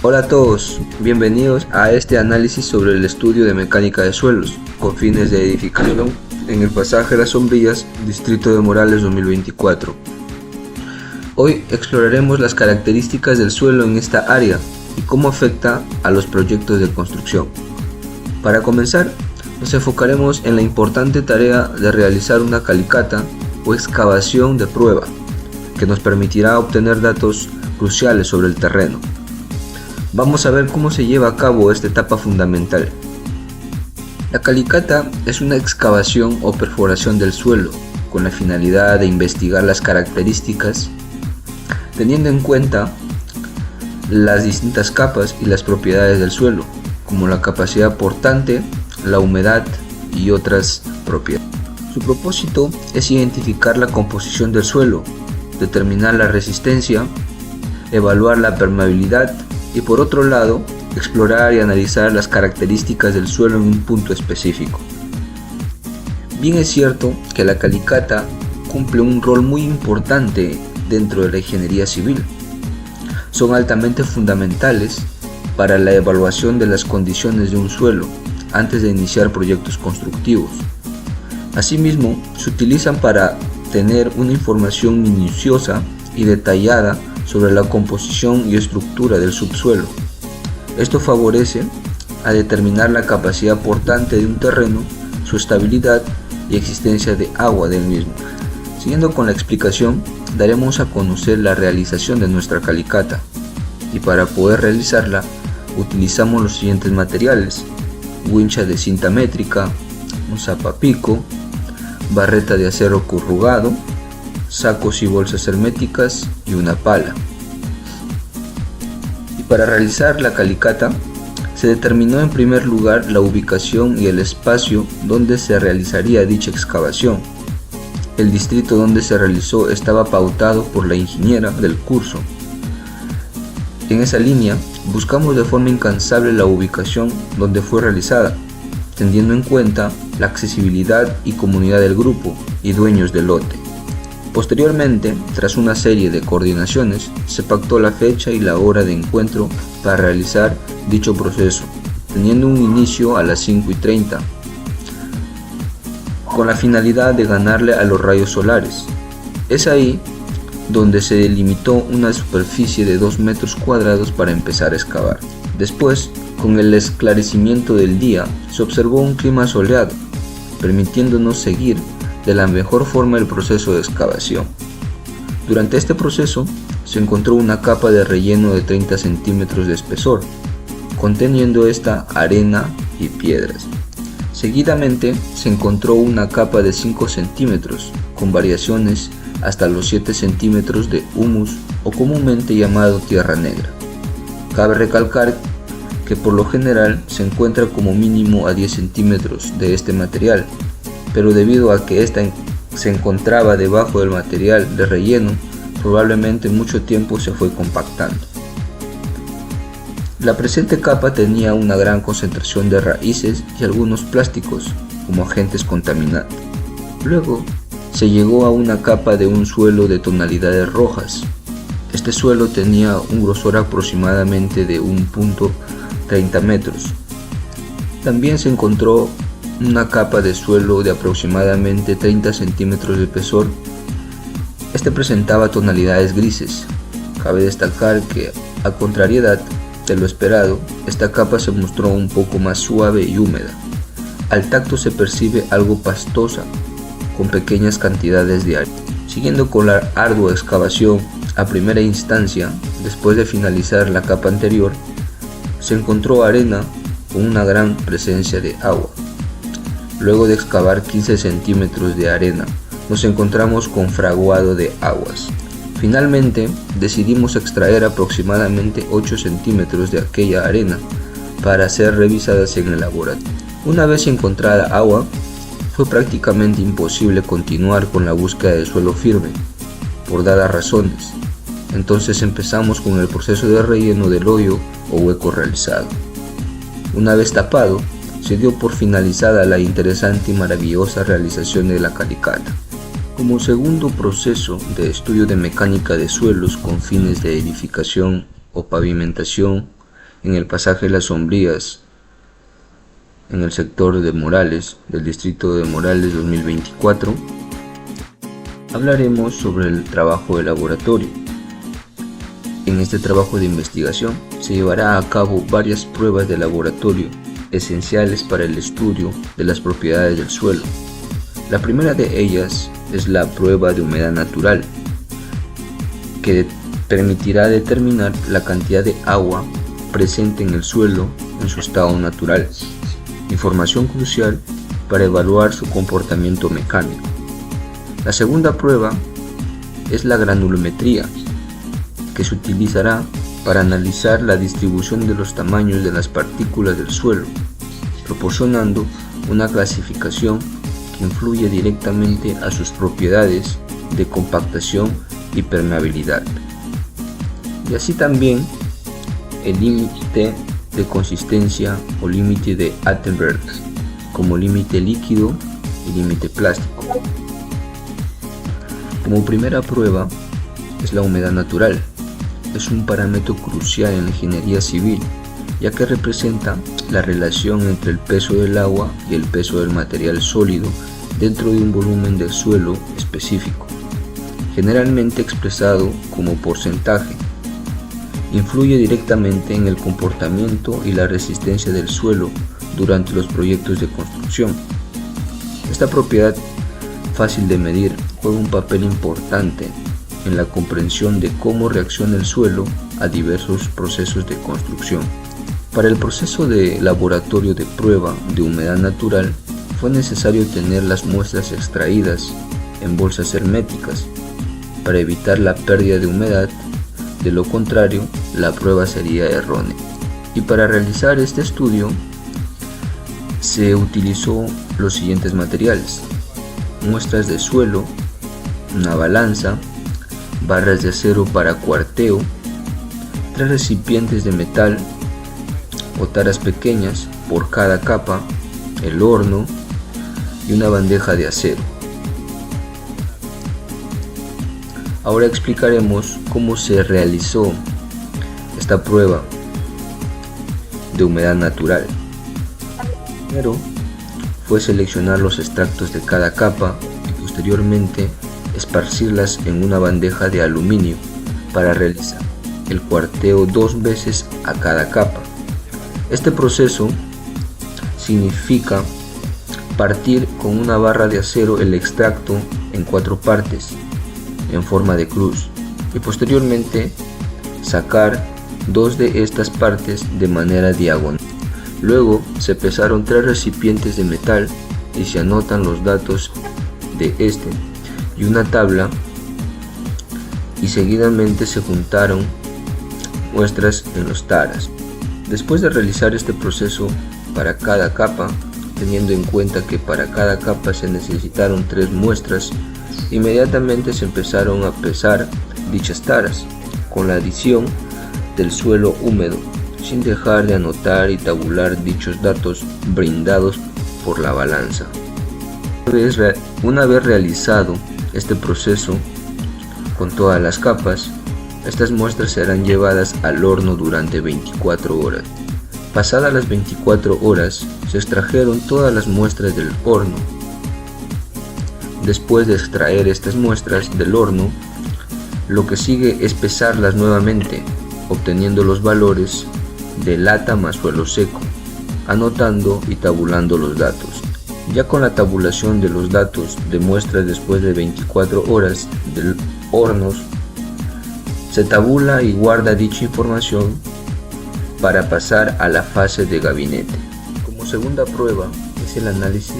Hola a todos, bienvenidos a este análisis sobre el estudio de mecánica de suelos con fines de edificación en el pasaje Las Sombrillas, Distrito de Morales 2024. Hoy exploraremos las características del suelo en esta área y cómo afecta a los proyectos de construcción. Para comenzar, nos enfocaremos en la importante tarea de realizar una calicata o excavación de prueba, que nos permitirá obtener datos cruciales sobre el terreno. Vamos a ver cómo se lleva a cabo esta etapa fundamental. La calicata es una excavación o perforación del suelo con la finalidad de investigar las características, teniendo en cuenta las distintas capas y las propiedades del suelo, como la capacidad portante, la humedad y otras propiedades. Su propósito es identificar la composición del suelo, determinar la resistencia, evaluar la permeabilidad y por otro lado, explorar y analizar las características del suelo en un punto específico. Bien es cierto que la calicata cumple un rol muy importante dentro de la ingeniería civil. Son altamente fundamentales para la evaluación de las condiciones de un suelo antes de iniciar proyectos constructivos. Asimismo, se utilizan para tener una información minuciosa y detallada sobre la composición y estructura del subsuelo. Esto favorece a determinar la capacidad portante de un terreno, su estabilidad y existencia de agua del mismo. Siguiendo con la explicación, daremos a conocer la realización de nuestra calicata, y para poder realizarla utilizamos los siguientes materiales: wincha de cinta métrica, un zapapico, barreta de acero corrugado, sacos y bolsas herméticas y una pala. Y para realizar la calicata se determinó en primer lugar la ubicación y el espacio donde se realizaría dicha excavación. El distrito donde se realizó estaba pautado por la ingeniera del curso. En esa línea buscamos de forma incansable la ubicación donde fue realizada, teniendo en cuenta la accesibilidad y comunidad del grupo y dueños del lote. Posteriormente, tras una serie de coordinaciones, se pactó la fecha y la hora de encuentro para realizar dicho proceso, teniendo un inicio a las 5:30, con la finalidad de ganarle a los rayos solares. Es ahí donde se delimitó una superficie de 2 metros cuadrados para empezar a excavar. Después, con el esclarecimiento del día, se observó un clima soleado, permitiéndonos seguir de la mejor forma el proceso de excavación. Durante este proceso se encontró una capa de relleno de 30 centímetros de espesor, conteniendo esta arena y piedras. Seguidamente se encontró una capa de 5 centímetros, con variaciones hasta los 7 centímetros de humus o comúnmente llamado tierra negra. Cabe recalcar que por lo general se encuentra como mínimo a 10 centímetros de este material, pero debido a que esta se encontraba debajo del material de relleno, probablemente mucho tiempo se fue compactando. La presente capa tenía una gran concentración de raíces y algunos plásticos como agentes contaminantes. Luego se llegó a una capa de un suelo de tonalidades rojas. Este suelo tenía un grosor aproximadamente de 1.30 metros. También se encontró una capa de suelo de aproximadamente 30 centímetros de espesor. Este presentaba tonalidades grises. Cabe destacar que, a contrariedad de lo esperado, esta capa se mostró un poco más suave y húmeda. Al tacto se percibe algo pastosa, con pequeñas cantidades de arena. Siguiendo con la ardua excavación, a primera instancia, después de finalizar la capa anterior, se encontró arena con una gran presencia de agua. Luego de excavar 15 centímetros de arena, nos encontramos con fraguado de aguas. Finalmente, decidimos extraer aproximadamente 8 centímetros de aquella arena para ser revisadas en el laboratorio. Una vez encontrada agua, fue prácticamente imposible continuar con la búsqueda de suelo firme, por dadas razones. Entonces empezamos con el proceso de relleno del hoyo o hueco realizado. Una vez tapado, se dio por finalizada la interesante y maravillosa realización de la calicata. Como segundo proceso de estudio de mecánica de suelos con fines de edificación o pavimentación, en el pasaje Las Sombrías, en el sector de Morales, del distrito de Morales 2024, hablaremos sobre el trabajo de laboratorio. En este trabajo de investigación se llevará a cabo varias pruebas de laboratorio esenciales para el estudio de las propiedades del suelo. La primera de ellas es la prueba de humedad natural, que permitirá determinar la cantidad de agua presente en el suelo en su estado natural, información crucial para evaluar su comportamiento mecánico. La segunda prueba es la granulometría, que se utilizará para analizar la distribución de los tamaños de las partículas del suelo, proporcionando una clasificación que influye directamente a sus propiedades de compactación y permeabilidad. Y así también el límite de consistencia o límite de Attenberg, como límite líquido y límite plástico. Como primera prueba es la humedad natural. Es un parámetro crucial en la ingeniería civil, ya que representa la relación entre el peso del agua y el peso del material sólido dentro de un volumen del suelo específico, generalmente expresado como porcentaje. Influye directamente en el comportamiento y la resistencia del suelo durante los proyectos de construcción. Esta propiedad fácil de medir juega un papel importante en la comprensión de cómo reacciona el suelo a diversos procesos de construcción. Para el proceso de laboratorio de prueba de humedad natural fue necesario tener las muestras extraídas en bolsas herméticas para evitar la pérdida de humedad. De lo contrario, la prueba sería errónea. Y para realizar este estudio se utilizó los siguientes materiales: muestras de suelo, una balanza, barras de acero para cuarteo, 3 recipientes de metal o taras pequeñas por cada capa, el horno y una bandeja de acero. Ahora explicaremos cómo se realizó esta prueba de humedad natural. Primero fue seleccionar los extractos de cada capa y posteriormente esparcirlas en una bandeja de aluminio para realizar el cuarteo 2 veces a cada capa. Este proceso significa partir con una barra de acero el extracto en 4 partes en forma de cruz y posteriormente sacar 2 de estas partes de manera diagonal. Luego se pesaron 3 recipientes de metal y se anotan los datos de este y una tabla, y seguidamente se juntaron muestras en los taras. Después de realizar este proceso para cada capa, teniendo en cuenta que para cada capa se necesitaron 3 muestras, inmediatamente se empezaron a pesar dichas taras con la adición del suelo húmedo, sin dejar de anotar y tabular dichos datos brindados por la balanza. Una vez realizado este proceso con todas las capas, estas muestras serán llevadas al horno durante 24 horas. Pasadas las 24 horas, se extrajeron todas las muestras del horno. Después de extraer estas muestras del horno, lo que sigue es pesarlas nuevamente, obteniendo los valores de lata más suelo seco, anotando y tabulando los datos. Ya con la tabulación de los datos de muestras después de 24 horas del horno, se tabula y guarda dicha información para pasar a la fase de gabinete. Como segunda prueba es el análisis